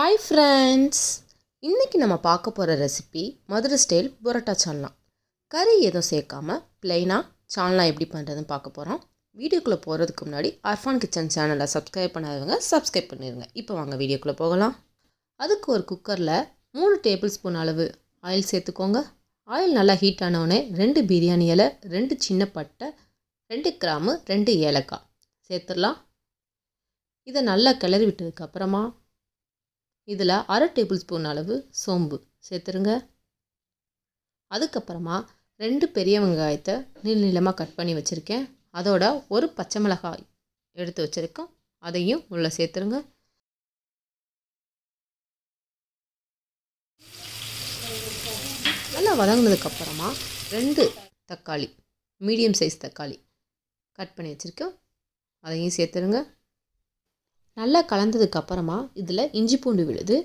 Hi friends, இன்றைக்கி நம்ம பார்க்க போகிற ரெசிபி மதுரை ஸ்டைல் பரோட்டா சால்னா. கறி எதுவும் சேர்க்காமல் ப்ளைனாக சால்னா எப்படி பண்ணுறதுன்னு பார்க்க போகிறோம். வீடியோக்குள்ளே போகிறதுக்கு முன்னாடி அர்ஃபான் கிச்சன் சேனலை சப்ஸ்கிரைப் பண்ணாதவங்க சப்ஸ்கிரைப் பண்ணிடுங்க. இப்போ வாங்க வீடியோக்குள்ளே போகலாம். அதுக்கு ஒரு குக்கரில் 3 டேபிள் ஸ்பூன் அளவு ஆயில் சேர்த்துக்கோங்க. ஆயில் நல்லா ஹீட் ஆனவுடனே 2 பிரியாணி இலை, 2 சின்ன பட்டை, 2 கிராம்பு, 2 ஏலக்காய் சேர்த்துடலாம். இதை நல்லா கிளறி விட்டதுக்கப்புறமா இதில் 1/2 டேபிள் ஸ்பூன் அளவு சோம்பு சேர்த்துருங்க. அதுக்கப்புறமா 2 பெரிய வெங்காயத்தை நீளமாக கட் பண்ணி வச்சுருக்கேன். அதோட ஒரு பச்சை மிளகாய் எடுத்து வச்சுருக்கோம், அதையும் உள்ளே சேர்த்துருங்க. நல்லா வதங்கினதுக்கப்புறமா 2 தக்காளி, மீடியம் சைஸ் தக்காளி கட் பண்ணி வச்சுருக்கோம், அதையும் சேர்த்துருங்க. நல்லா கலந்ததுக்கப்புறமா இதில் இஞ்சி பூண்டு விழுது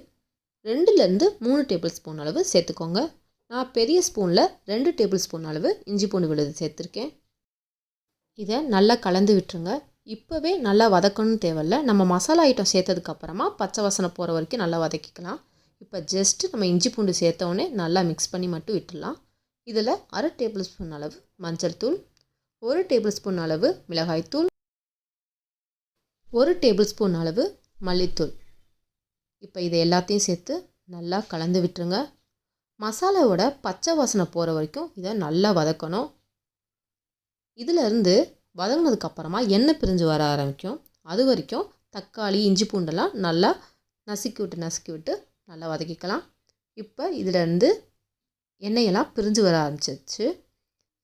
2லேருந்து 3 டேபிள் ஸ்பூன் அளவு சேர்த்துக்கோங்க. நான் பெரிய ஸ்பூனில் 2 டேபிள் ஸ்பூன் அளவு இஞ்சி பூண்டு விழுது சேர்த்துருக்கேன். இதை நல்லா கலந்து விட்டுருங்க. இப்போவே நல்லா வதக்கணும்னு தேவையில்ல. நம்ம மசாலா ஐட்டம் சேர்த்ததுக்கப்புறமா பச்சை வாசனை போகிற வரைக்கும் நல்லா வதக்கிக்கலாம். இப்போ ஜஸ்ட்டு நம்ம இஞ்சி பூண்டு சேர்த்தோடனே நல்லா மிக்ஸ் பண்ணி மட்டும் விட்டுடலாம். இதில் 1/2 டேபிள் ஸ்பூன் அளவு மஞ்சள் தூள், 1 டேபிள் ஸ்பூன் அளவு மிளகாய்த்தூள், 1 டேபிள் ஸ்பூன் அளவு மல்லித்தூள். இப்போ இதை எல்லாத்தையும் சேர்த்து நல்லா கலந்து விட்டுருங்க. மசாலாவோட பச்சை வாசனை போகிற வரைக்கும் இதை நல்லா வதக்கணும். இதிலேருந்து வதங்கினதுக்கப்புறமா எண்ணெய் பிரிஞ்சு வர ஆரம்பிக்கும். அது வரைக்கும் தக்காளி, இஞ்சி பூண்டெல்லாம் நல்லா நசுக்கி விட்டு நல்லா வதக்கிக்கலாம். இப்போ இதிலேருந்து எண்ணெயெல்லாம் பிரிஞ்சு வர ஆரம்பிச்சிச்சு.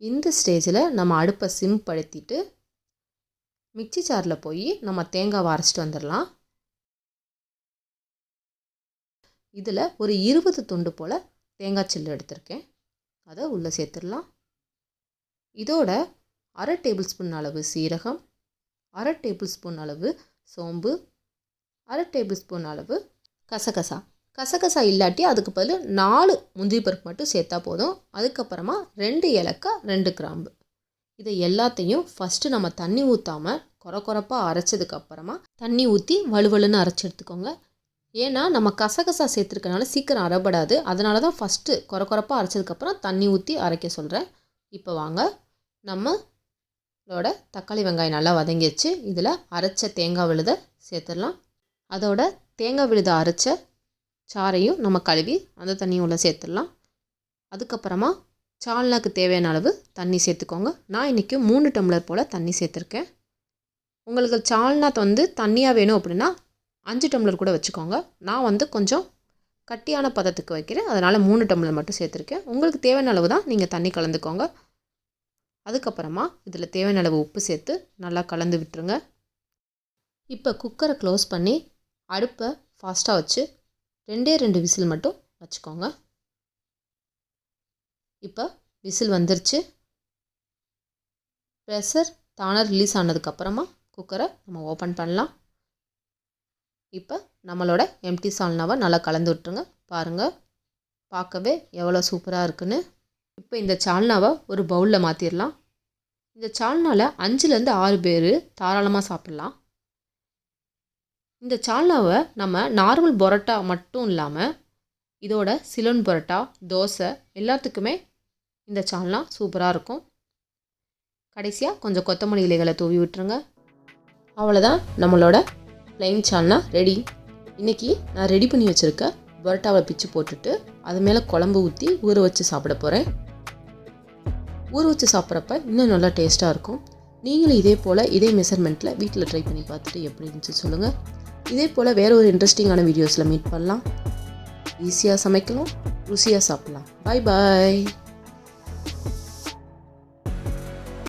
இந்த ஸ்டேஜில் நம்ம அடுப்பை சிம் படுத்திட்டு மிக்சி ஜாரில் போய் நம்ம தேங்காவை அரைச்சிட்டு வந்துடலாம். இதில் ஒரு 20 துண்டு போல் தேங்காய் சில்லு எடுத்திருக்கேன், அதை உள்ளே சேர்த்துடலாம். இதோட 1/2 டேபிள் ஸ்பூன் அளவு சீரகம், 1/2 டேபிள் ஸ்பூன் அளவு சோம்பு, 1/2 டேபிள் ஸ்பூன் அளவு கசகசா இல்லாட்டி அதுக்கு பதில் 4 முந்திரி பருப்பு மட்டும் சேர்த்தா போதும். அதுக்கப்புறமா 2 ஏலக்காய், 2 கிராம்பு. இதை எல்லாத்தையும் ஃபஸ்ட்டு நம்ம தண்ணி ஊற்றாமல் கொரப்பாக அரைச்சதுக்கப்புறமா தண்ணி ஊற்றி வலுவலுன்னு அரைச்சி எடுத்துக்கோங்க. ஏன்னா நம்ம கசகசா சேர்த்துருக்கனால சீக்கிரம் அரைப்படாது. அதனால தான் ஃபஸ்ட்டு கொரப்பாக அரைச்சதுக்கப்புறம் தண்ணி ஊற்றி அரைக்க சொல்கிறேன். இப்போ வாங்க, நம்மளோட தக்காளி வெங்காயம் நல்லா வதங்கிடுச்சு. இதில் அரைச்ச தேங்காய் விழுதை சேர்த்துடலாம். அதோட தேங்காய் விழுதை அரைச்ச சாறையும் நம்ம கழுவி அந்த தண்ணியும் உள்ள சேர்த்துடலாம். அதுக்கப்புறமா சால்னாக்கு தேவையான அளவு தண்ணி சேர்த்துக்கோங்க. நான் இன்றைக்கி 3 டம்ளர் போல் தண்ணி சேர்த்துருக்கேன். உங்களுக்கு சால்னா தண்ணியாக வேணும் அப்படின்னா 5 டம்ளர் கூட வச்சுக்கோங்க. நான் கொஞ்சம் கட்டியான பதத்துக்கு வைக்கிறேன், அதனால் 3 டம்ளர் மட்டும் சேர்த்துருக்கேன். உங்களுக்கு தேவையான அளவு தான் நீங்கள் தண்ணி கலந்துக்கோங்க. அதுக்கப்புறமா இதில் தேவையான அளவு உப்பு சேர்த்து நல்லா கலந்து விட்டுருங்க. இப்போ குக்கரை க்ளோஸ் பண்ணி அடுப்பை ஃபாஸ்ட்டாக வச்சு 2 விசில் மட்டும் வச்சுக்கோங்க. இப்போ விசில் வந்துருச்சு. ப்ரெஷர் தானாக ரிலீஸ் ஆனதுக்கப்புறமா குக்கரை நம்ம ஓப்பன் பண்ணலாம். இப்போ நம்மளோட எம்டி சால்னாவை நல்லா கலந்து விட்டுருங்க. பாருங்கள், பார்க்கவே எவ்வளோ சூப்பராக இருக்குன்னு. இப்போ இந்த சால்னாவை ஒரு பவுலில் மாற்றிடலாம். இந்த சால்னாவில் 5லேருந்து 6 பேர் தாராளமாக சாப்பிட்லாம். இந்த சால்னாவை நம்ம நார்மல் பரோட்டா மட்டும் இல்லாமல் இதோட சிலோன் பரோட்டா, தோசை எல்லாத்துக்குமே இந்த சால்னா சூப்பராக இருக்கும். கடைசியாக கொஞ்சம் கொத்தமல்லி இலைகளை தூவி விட்டுருங்க. அவ்வளோதான், நம்மளோட ப்ளைன் சால்னா ரெடி. இன்றைக்கி நான் ரெடி பண்ணி வச்சுருக்க பரோட்டாவை பிச்சு போட்டுட்டு அது மேலே குழம்பு ஊற்றி ஊற வச்சு சாப்பிட போகிறேன். ஊற வச்சு சாப்பிட்றப்ப இன்னும் நல்லா டேஸ்ட்டாக இருக்கும். நீங்களும் இதே மெஷர்மெண்ட்டில் வீட்டில் ட்ரை பண்ணி பார்த்துட்டு எப்படி இருந்துச்சு சொல்லுங்கள். இதே போல் வேறு ஒரு இன்ட்ரெஸ்டிங்கான வீடியோஸில் மீட் பண்ணலாம். ஈஸியாக சமைக்கலாம், ருசியாக சாப்பிட்லாம். பாய் பாய்.